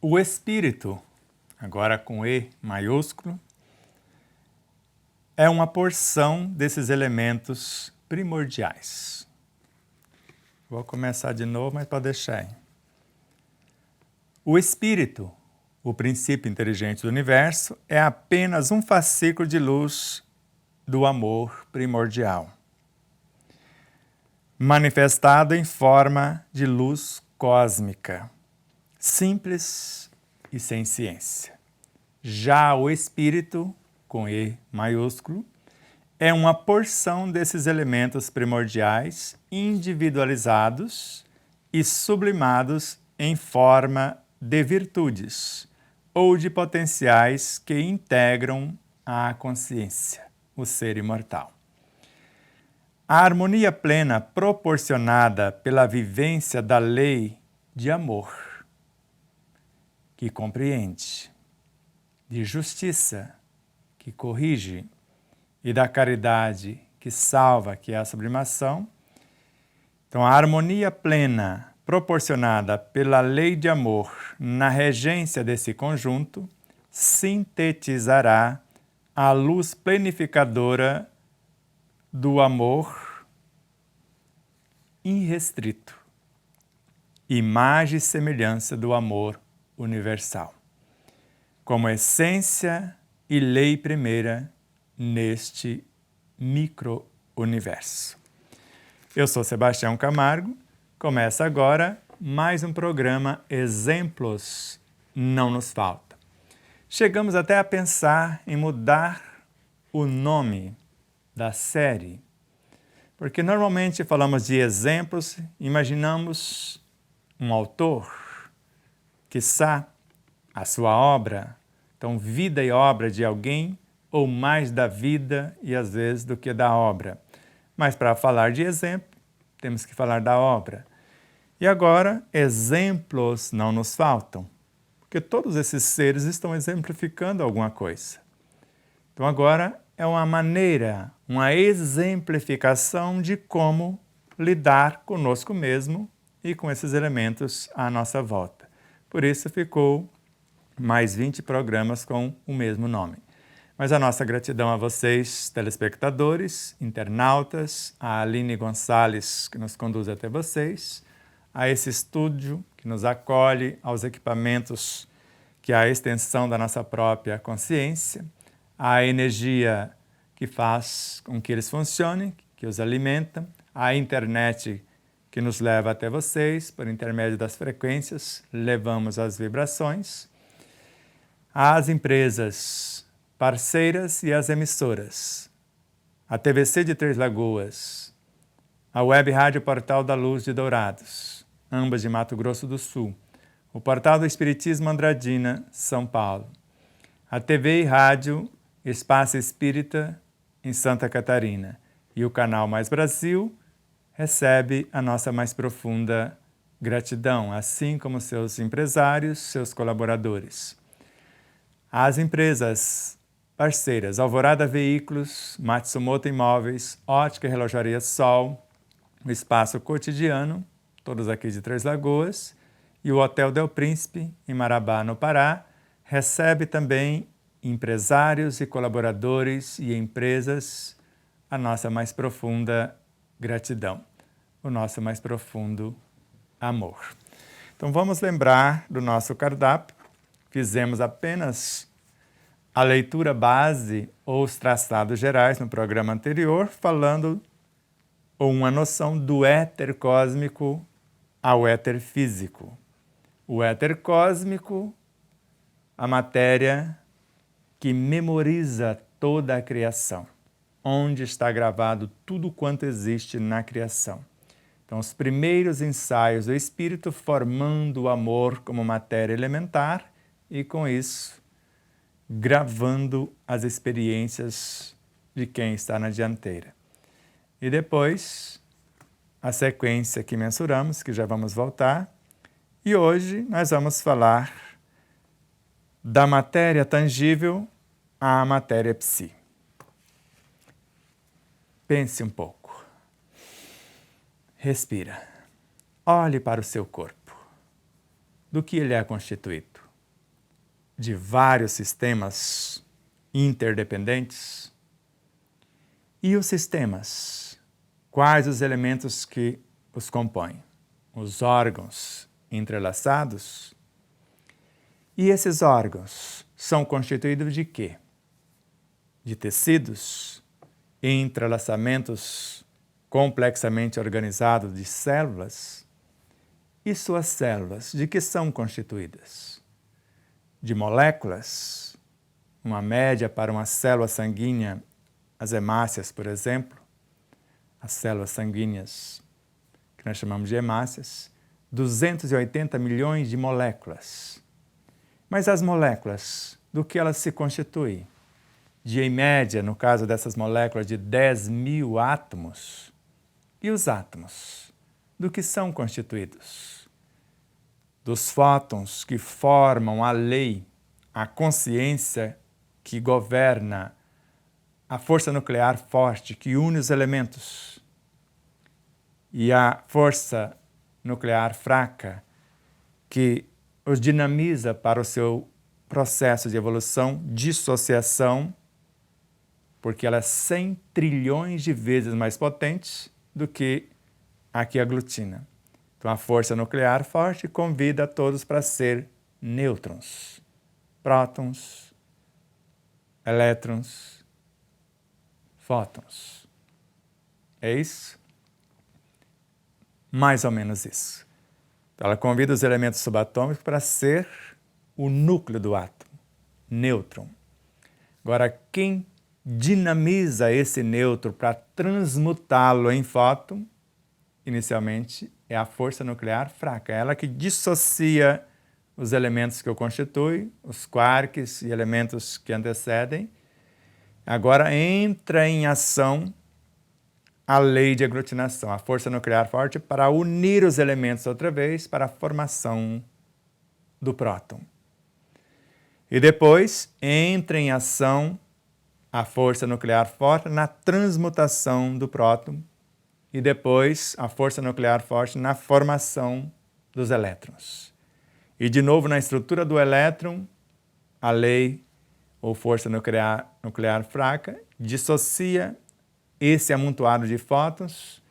O espírito, agora com E maiúsculo, é uma porção desses elementos primordiais. Vou começar de novo, mas pode deixar aí. O espírito, o princípio inteligente do universo, é apenas um fascículo de luz do amor primordial, manifestado em forma de luz cósmica, simples e sem ciência. Já o espírito, com E maiúsculo, é uma porção desses elementos primordiais individualizados e sublimados em forma de virtudes ou de potenciais que integram a consciência, o ser imortal. A harmonia plena proporcionada pela vivência da lei de amor, que compreende, de justiça, que corrige, e da caridade, que salva, que é a sublimação. Então, a harmonia plena proporcionada pela lei de amor na regência desse conjunto sintetizará a luz plenificadora do amor irrestrito, imagem e semelhança do amor universal, como essência e lei primeira neste micro-universo. Eu sou Sebastião Camargo, começa agora mais um programa Exemplos Não Nos Faltam. Chegamos até a pensar em mudar o nome da série, porque normalmente falamos de exemplos, imaginamos um autor, quiçá a sua obra, então vida e obra de alguém, ou mais da vida e às vezes do que da obra. Mas para falar de exemplo, temos que falar da obra. E agora, exemplos não nos faltam, porque todos esses seres estão exemplificando alguma coisa. Então agora é uma maneira, uma exemplificação de como lidar conosco mesmo e com esses elementos à nossa volta. Por isso ficou mais 20 programas com o mesmo nome. Mas a nossa gratidão a vocês, telespectadores, internautas, a Aline Gonçalves, que nos conduz até vocês, a esse estúdio que nos acolhe, aos equipamentos que é a extensão da nossa própria consciência, a energia que faz com que eles funcionem, que os alimenta, a internet que nos leva até vocês, por intermédio das frequências, levamos as vibrações, as empresas parceiras e as emissoras, a TVC de Três Lagoas, a Web Rádio Portal da Luz de Dourados, ambas de Mato Grosso do Sul, o Portal do Espiritismo Andradina, São Paulo, a TV e Rádio Espaço Espírita, em Santa Catarina, e o Canal Mais Brasil recebe a nossa mais profunda gratidão, assim como seus empresários, seus colaboradores. As empresas parceiras, Alvorada Veículos, Matsumoto Imóveis, Ótica e Relojaria Sol, o Espaço Cotidiano, todos aqui de Três Lagoas, e o Hotel Del Príncipe, em Marabá, no Pará, recebe também empresários e colaboradores e empresas a nossa mais profunda gratidão, o nosso mais profundo amor. Então vamos lembrar do nosso cardápio. Fizemos apenas a leitura base ou os traçados gerais no programa anterior, falando uma noção do éter cósmico ao éter físico. O éter cósmico, a matéria que memoriza toda a criação, onde está gravado tudo quanto existe na criação. Então, os primeiros ensaios do espírito formando o amor como matéria elementar e, com isso, gravando as experiências de quem está na dianteira. E depois, a sequência que mensuramos, que já vamos voltar. E hoje nós vamos falar da matéria tangível à matéria psi. Pense um pouco. Respira. Olhe para o seu corpo. Do que ele é constituído? de vários sistemas interdependentes. E os sistemas? Quais os elementos que os compõem? Os órgãos entrelaçados? E esses órgãos são constituídos de quê? De tecidos, entrelaçamentos complexamente organizados de células? E suas células, de que são constituídas? De moléculas? Uma média para uma célula sanguínea, as hemácias, por exemplo, as células sanguíneas, que nós chamamos de hemácias, 280 milhões de moléculas. Mas as moléculas, do que elas se constituem? De, em média, no caso dessas moléculas, de 10.000 átomos. E os átomos, do que são constituídos? Dos fótons que formam a lei, a consciência que governa a força nuclear forte que une os elementos e a força nuclear fraca que os dinamiza para o seu processo de evolução, dissociação, porque ela é 100 trilhões de vezes mais potente do que a que aglutina. Então, a força nuclear forte convida a todos para ser nêutrons, prótons, elétrons, fótons. É isso? Mais ou menos isso. Então, ela convida os elementos subatômicos para ser o núcleo do átomo, nêutron. Agora, quem dinamiza esse nêutron para transmutá-lo em fóton, inicialmente, é a força nuclear fraca. É ela que dissocia os elementos que o constituem, os quarks e elementos que antecedem. Agora entra em ação a lei de aglutinação, a força nuclear forte, para unir os elementos outra vez para a formação do próton. E depois entra em ação a força nuclear forte na transmutação do próton e depois a força nuclear forte na formação dos elétrons. E de novo na estrutura do elétron, a lei ou força nuclear fraca dissocia esse amontoado de fótons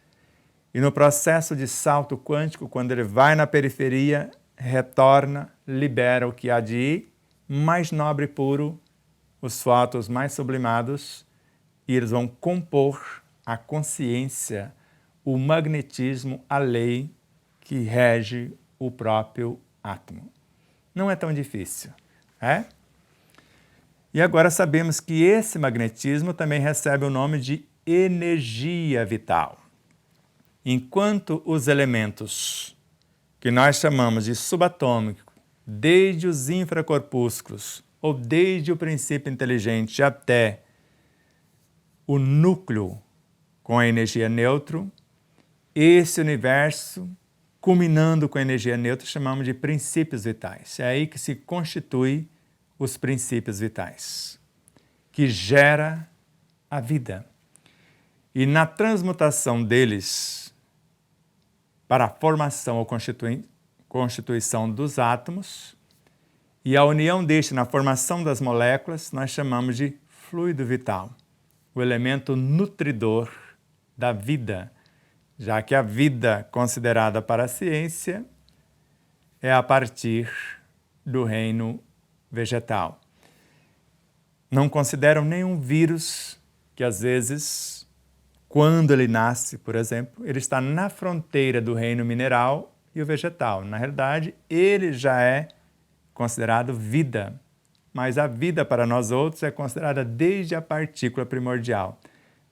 e no processo de salto quântico, quando ele vai na periferia, retorna, libera o que há de mais nobre e puro, os fótons mais sublimados, e eles vão compor a consciência, o magnetismo, a lei que rege o próprio átomo. Não é tão difícil, é? E agora sabemos que esse magnetismo também recebe o nome de energia vital. Enquanto os elementos que nós chamamos de subatômico, desde os infracorpúsculos ou desde o princípio inteligente até o núcleo com a energia nêutron, esse universo, culminando com a energia nêutron, chamamos de princípios vitais. É aí que se constitui os princípios vitais, que gera a vida. E na transmutação deles para a formação ou constituição dos átomos e a união deste na formação das moléculas, nós chamamos de fluido vital, o elemento nutridor da vida, já que a vida considerada para a ciência é a partir do reino vegetal. Não consideram nenhum vírus que às vezes, quando ele nasce, por exemplo, ele está na fronteira do reino mineral e o vegetal. Na realidade, ele já é considerado vida, mas a vida para nós outros é considerada desde a partícula primordial.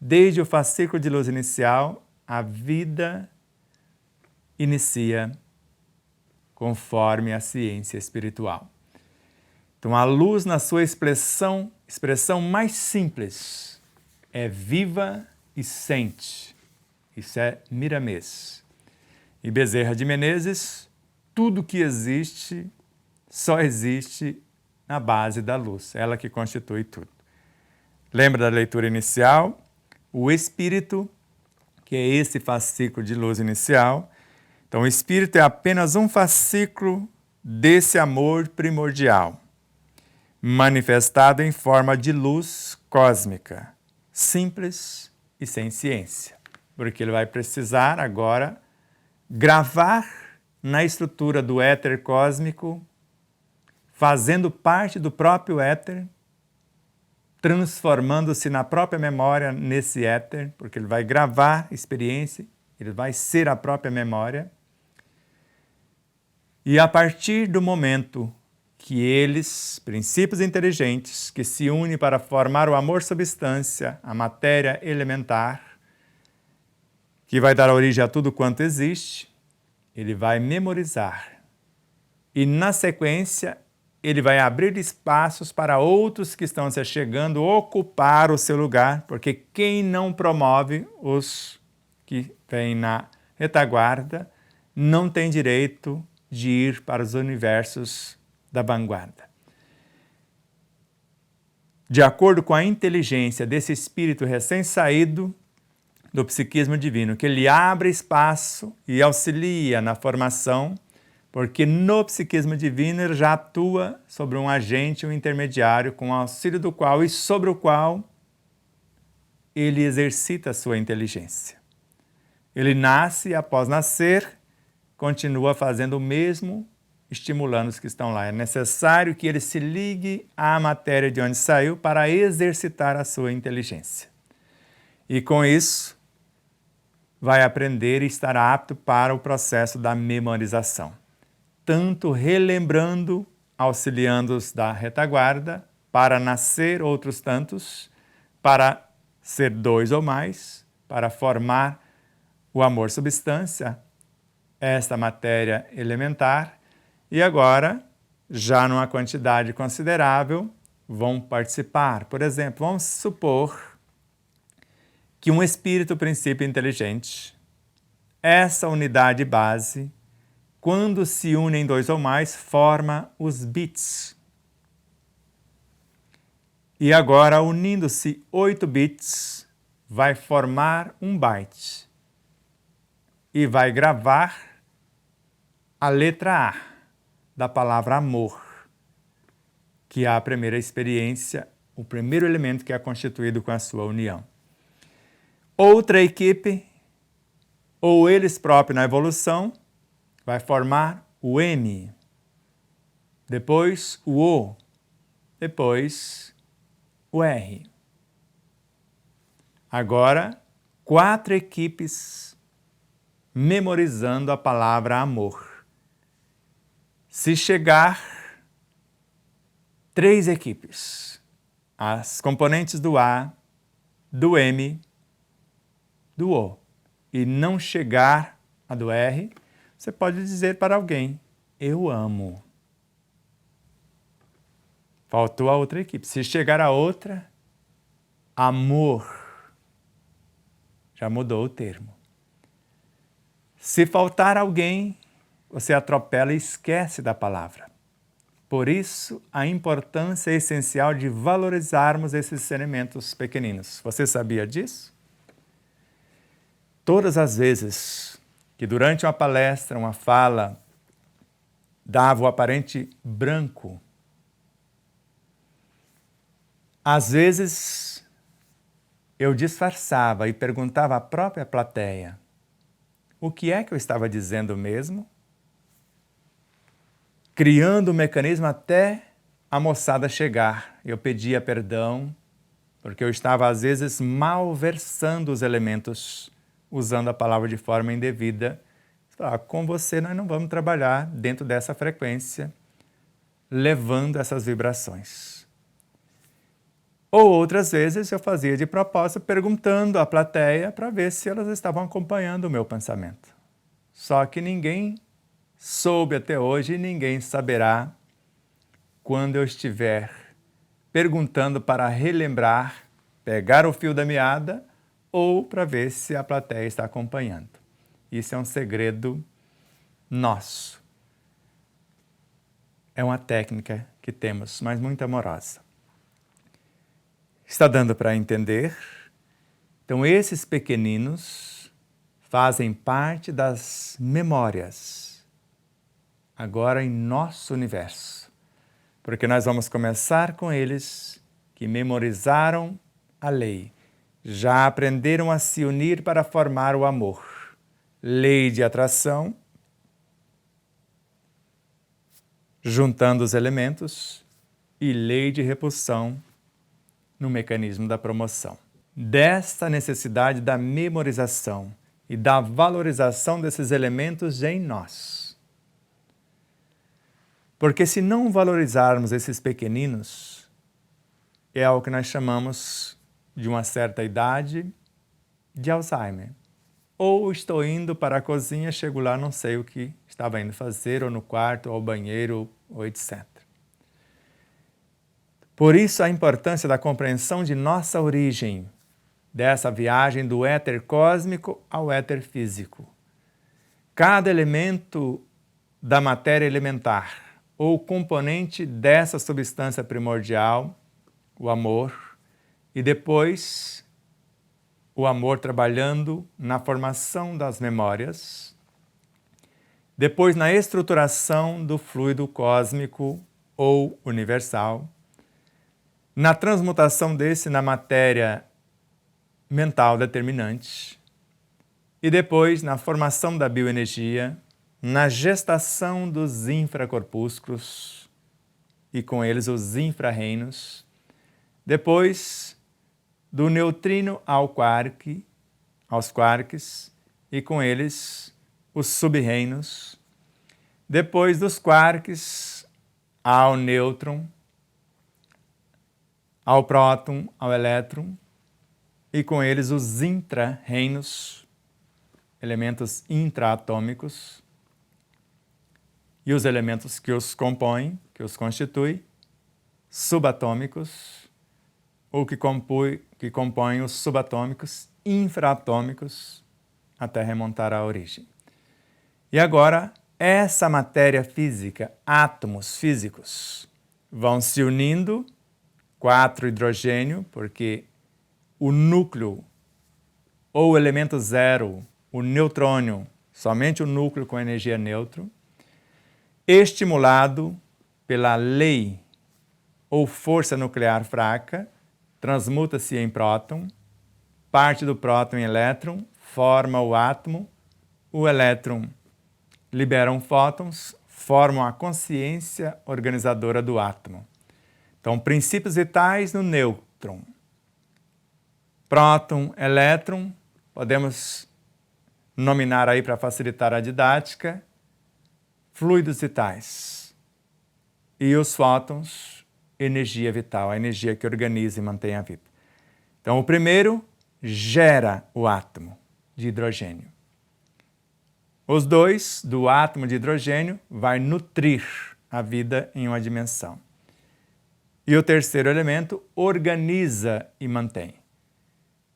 Desde o fascículo de luz inicial, a vida inicia conforme a ciência espiritual. Então, a luz, na sua expressão mais simples, é viva e sente. Isso é Miramês. E Bezerra de Menezes, tudo que existe só existe na base da luz, ela que constitui tudo. Lembra da leitura inicial? O espírito, que é esse fascículo de luz inicial. Então, o espírito é apenas um fascículo desse amor primordial. manifestado em forma de luz cósmica, simples e sem ciência, porque ele vai precisar agora gravar na estrutura do éter cósmico, fazendo parte do próprio éter, transformando-se na própria memória nesse éter, porque ele vai gravar experiência, ele vai ser a própria memória. E a partir do momento que eles, princípios inteligentes, que se unem para formar o amor-substância, a matéria elementar, que vai dar origem a tudo quanto existe, ele vai memorizar. E na sequência, ele vai abrir espaços para outros que estão se chegando ocupar o seu lugar, porque quem não promove os que vêm na retaguarda não tem direito de ir para os universos da vanguarda. De acordo com a inteligência desse espírito recém-saído do psiquismo divino, que ele abre espaço e auxilia na formação, porque no psiquismo divino ele já atua sobre um agente, um intermediário, com o auxílio do qual e sobre o qual ele exercita a sua inteligência. Ele nasce e, após nascer, continua fazendo o mesmo, estimulando os que estão lá. É necessário que ele se ligue à matéria de onde saiu para exercitar a sua inteligência. E com isso, vai aprender e estar apto para o processo da memorização. Tanto relembrando, auxiliando-os da retaguarda, para nascer outros tantos, para ser 2 ou mais, para formar o amor-substância, esta matéria elementar, e agora, já numa quantidade considerável, vão participar. Por exemplo, vamos supor que um espírito princípio inteligente, essa unidade base, quando se unem 2 ou mais, forma os bits. E agora, unindo-se 8 bits, vai formar um byte. E vai gravar a letra A da palavra amor, que é a primeira experiência, o primeiro elemento que é constituído com a sua união. Outra equipe, ou eles próprios na evolução, vai formar o M, depois o O, depois o R. Agora, 4 equipes memorizando a palavra amor. Se chegar 3 equipes, as componentes do A, do M, do O, e não chegar a do R, você pode dizer para alguém, eu amo. Faltou a outra equipe. Se chegar a outra, amor. Já mudou o termo. Se faltar alguém, você atropela e esquece da palavra. Por isso, a importância essencial de valorizarmos esses elementos pequeninos. Você sabia disso? Todas as vezes que durante uma palestra, uma fala, dava o aparente branco, às vezes eu disfarçava e perguntava à própria plateia, o que é que eu estava dizendo mesmo? Criando um mecanismo até a moçada chegar. Eu pedia perdão, porque eu estava às vezes malversando os elementos, usando a palavra de forma indevida. Com você nós não vamos trabalhar dentro dessa frequência, levando essas vibrações. Ou outras vezes eu fazia de propósito, perguntando à plateia para ver se elas estavam acompanhando o meu pensamento. Só que ninguém soube até hoje e ninguém saberá quando eu estiver perguntando para relembrar, pegar o fio da meada ou para ver se a plateia está acompanhando. Isso é um segredo nosso. É uma técnica que temos, mas muito amorosa. Está dando para entender? Então, esses pequeninos fazem parte das memórias, agora em nosso universo. porque nós vamos começar com eles que memorizaram a lei, já aprenderam a se unir para formar o amor. Lei de atração, juntando os elementos, e lei de repulsão no mecanismo da promoção. Desta necessidade da memorização e da valorização desses elementos em nós. Porque se não valorizarmos esses pequeninos, é o que nós chamamos de uma certa idade de Alzheimer. Ou estou indo para a cozinha, chego lá, não sei o que estava indo fazer, ou no quarto, ou ao banheiro, ou etc. Por isso a importância da compreensão de nossa origem, dessa viagem do éter cósmico ao éter físico. Cada elemento da matéria elementar, ou componente dessa substância primordial, o amor, e depois o amor trabalhando na formação das memórias, depois na estruturação do fluido cósmico ou universal, na transmutação desse na matéria mental determinante, e depois na formação da bioenergia, na gestação dos infracorpúsculos e com eles os infrarreinos, depois do neutrino ao quark, aos quarks, e com eles os subreinos, depois dos quarks ao nêutron, ao próton, ao elétron, e com eles os intra-reinos, elementos intraatômicos, e os elementos que os compõem, que os constituem, subatômicos, ou que compõem os subatômicos, infraatômicos, até remontar à origem. E agora, essa matéria física, átomos físicos, vão se unindo, 4 hidrogênio, porque o núcleo, ou o elemento zero, o neutrônio, somente o núcleo com energia nêutron, estimulado pela lei ou força nuclear fraca, transmuta-se em próton, parte do próton em elétron, forma o átomo, o elétron libera fótons, formam a consciência organizadora do átomo. Então, princípios vitais no nêutron. Próton, elétron, podemos nominar aí para facilitar a didática, fluidos vitais. E os fótons, energia vital, a energia que organiza e mantém a vida. Então, o primeiro gera o átomo de hidrogênio. Os dois, do átomo de hidrogênio, vai nutrir a vida em uma dimensão. E o terceiro elemento organiza e mantém.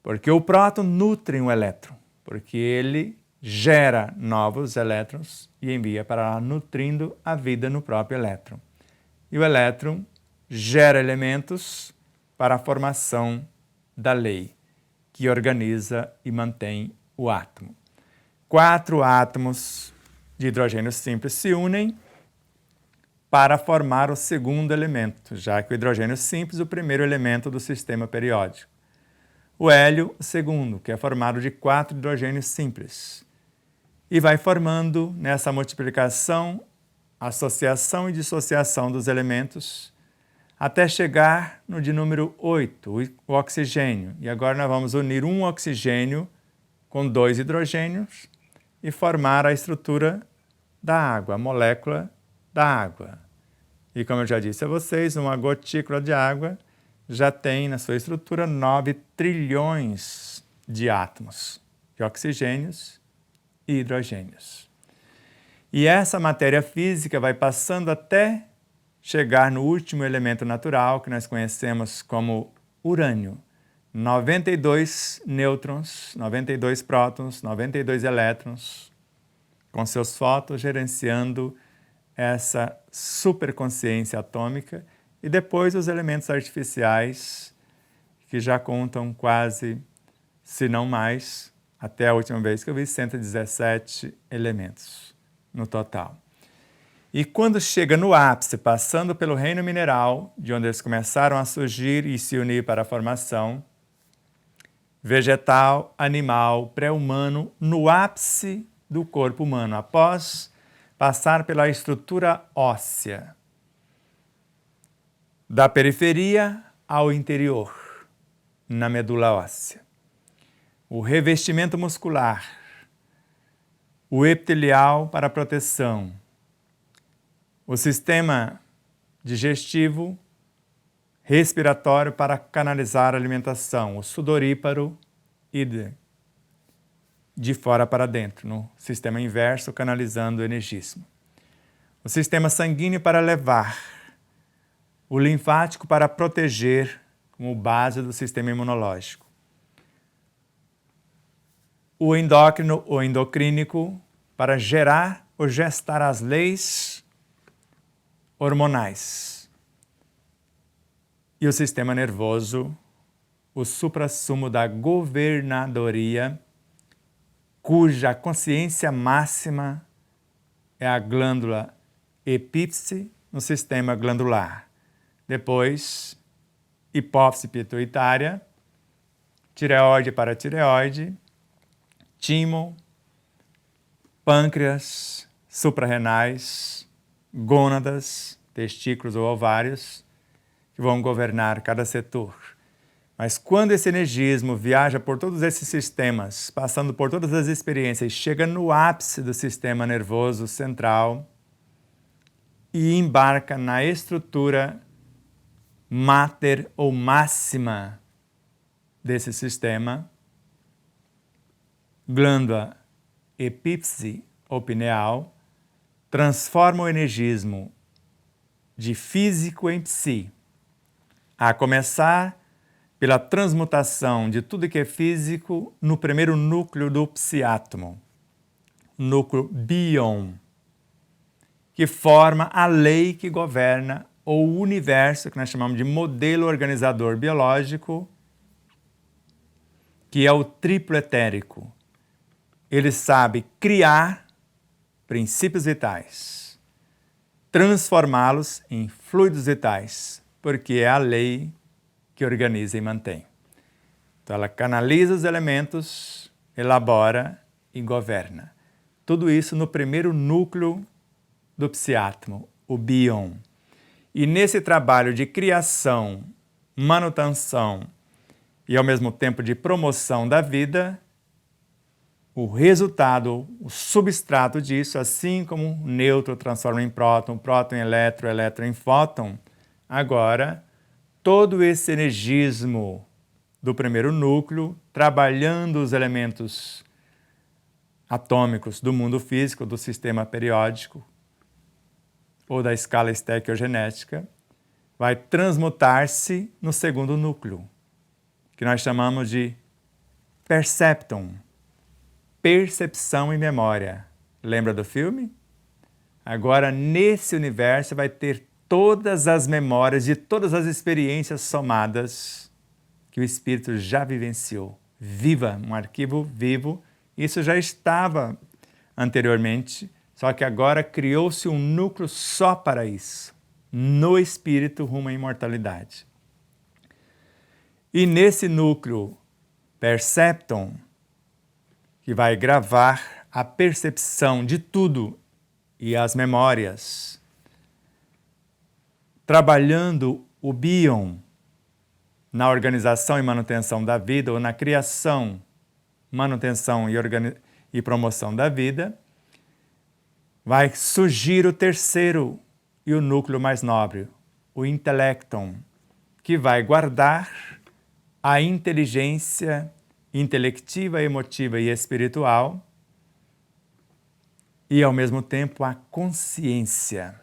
Porque o próton nutre um elétron, porque ele gera novos elétrons e envia para lá, nutrindo a vida no próprio elétron. E o elétron gera elementos para a formação da lei, que organiza e mantém o átomo. 4 átomos de hidrogênio simples se unem para formar o segundo elemento, já que o hidrogênio simples é o primeiro elemento do sistema periódico. O hélio, o segundo, que é formado de 4 hidrogênios simples. E vai formando, nessa multiplicação, associação e dissociação dos elementos, até chegar no de número 8, o oxigênio. E agora nós vamos unir um oxigênio com 2 hidrogênios e formar a estrutura da água, a molécula da água. E como eu já disse a vocês, uma gotícula de água já tem na sua estrutura 9 trilhões de átomos, de oxigênios e hidrogênios. E essa matéria física vai passando até chegar no último elemento natural, que nós conhecemos como urânio. 92 nêutrons, 92 prótons, 92 elétrons, com seus fótons gerenciando essa superconsciência atômica, e depois os elementos artificiais, que já contam quase, se não mais, até a última vez que eu vi, 117 elementos no total. E quando chega no ápice, passando pelo reino mineral, de onde eles começaram a surgir e se unir para a formação, vegetal, animal, pré-humano, no ápice do corpo humano, após passar pela estrutura óssea, da periferia ao interior, na medula óssea. O revestimento muscular, o epitelial para proteção, o sistema digestivo, respiratório para canalizar a alimentação, o sudoríparo e de fora para dentro, no sistema inverso, canalizando o energismo. O sistema sanguíneo para levar, o linfático para proteger, como base do sistema imunológico. O endócrino ou endocrínico para gerar ou gestar as leis hormonais. E o sistema nervoso, o suprassumo da governadoria, cuja consciência máxima é a glândula epífise no sistema glandular. Depois, hipófise pituitária, tireoide para tireoide, timo, pâncreas, suprarrenais, gônadas, testículos ou ovários, que vão governar cada setor. Mas quando esse energismo viaja por todos esses sistemas, passando por todas as experiências, chega no ápice do sistema nervoso central e embarca na estrutura máter ou máxima desse sistema, glândula epífise ou pineal, transforma o energismo de físico em psi, a começar pela transmutação de tudo que é físico no primeiro núcleo do psiátomo, núcleo bion, que forma a lei que governa o universo, que nós chamamos de modelo organizador biológico, que é o triplo etérico. Ele sabe criar princípios vitais, transformá-los em fluidos vitais, porque é a lei que organiza e mantém. Então ela canaliza os elementos, elabora e governa. Tudo isso no primeiro núcleo do psiátomo, o bion. E nesse trabalho de criação, manutenção e ao mesmo tempo de promoção da vida, o resultado, o substrato disso, assim como o nêutron transforma em próton, próton em elétron, elétron em fóton, agora todo esse energismo do primeiro núcleo, trabalhando os elementos atômicos do mundo físico, do sistema periódico ou da escala estequiogenética, vai transmutar-se no segundo núcleo, que nós chamamos de percepton, percepção e memória. Lembra do filme? Agora, nesse universo, vai ter todas as memórias de todas as experiências somadas que o espírito já vivenciou. Viva, um arquivo vivo. Isso já estava anteriormente, só que agora criou-se um núcleo só para isso, no espírito rumo à imortalidade. E nesse núcleo percepton, que vai gravar a percepção de tudo e as memórias, trabalhando o bion na organização e manutenção da vida, ou na criação, manutenção e promoção da vida, vai surgir o terceiro e o núcleo mais nobre, o intelecton, que vai guardar a inteligência intelectiva, emotiva e espiritual e, ao mesmo tempo, a consciência,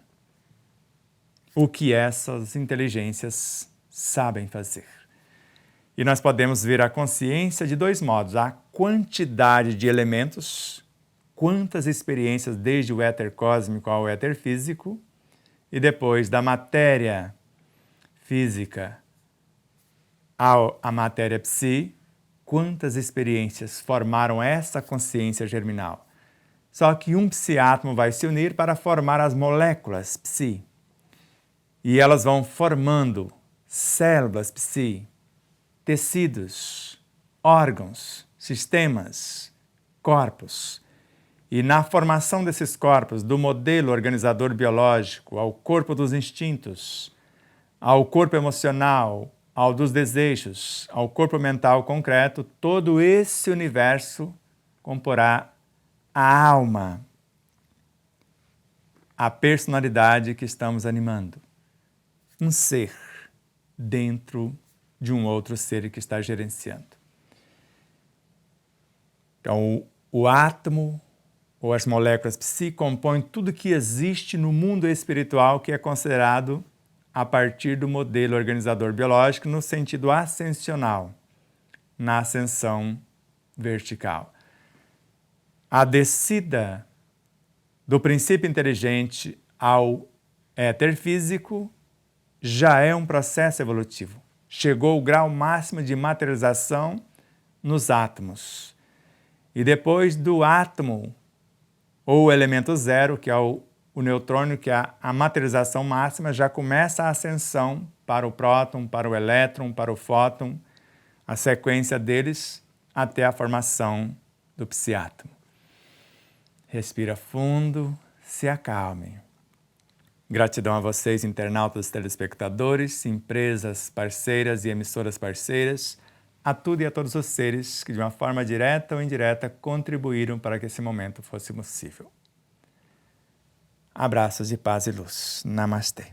o que essas inteligências sabem fazer. E nós podemos ver a consciência de dois modos: a quantidade de elementos, quantas experiências desde o éter cósmico ao éter físico, e depois da matéria física à matéria psi, quantas experiências formaram essa consciência germinal. Só que um psiátomo vai se unir para formar as moléculas psi. E elas vão formando células psi, tecidos, órgãos, sistemas, corpos. E na formação desses corpos, do modelo organizador biológico ao corpo dos instintos, ao corpo emocional, ao dos desejos, ao corpo mental concreto, todo esse universo comporá a alma, a personalidade que estamos animando. Um ser dentro de um outro ser que está gerenciando. Então, o átomo ou as moléculas psi compõem tudo que existe no mundo espiritual que é considerado a partir do modelo organizador biológico no sentido ascensional, na ascensão vertical. A descida do princípio inteligente ao éter físico já é um processo evolutivo. Chegou o grau máximo de materialização nos átomos. E depois do átomo, ou elemento zero, que é o neutrônio, que é a materialização máxima, já começa a ascensão para o próton, para o elétron, para o fóton, a sequência deles até a formação do psiátomo. Respira fundo, se acalme. Gratidão a vocês, internautas, telespectadores, empresas parceiras e emissoras parceiras, a tudo e a todos os seres que de uma forma direta ou indireta contribuíram para que esse momento fosse possível. Abraços de paz e luz. Namastê.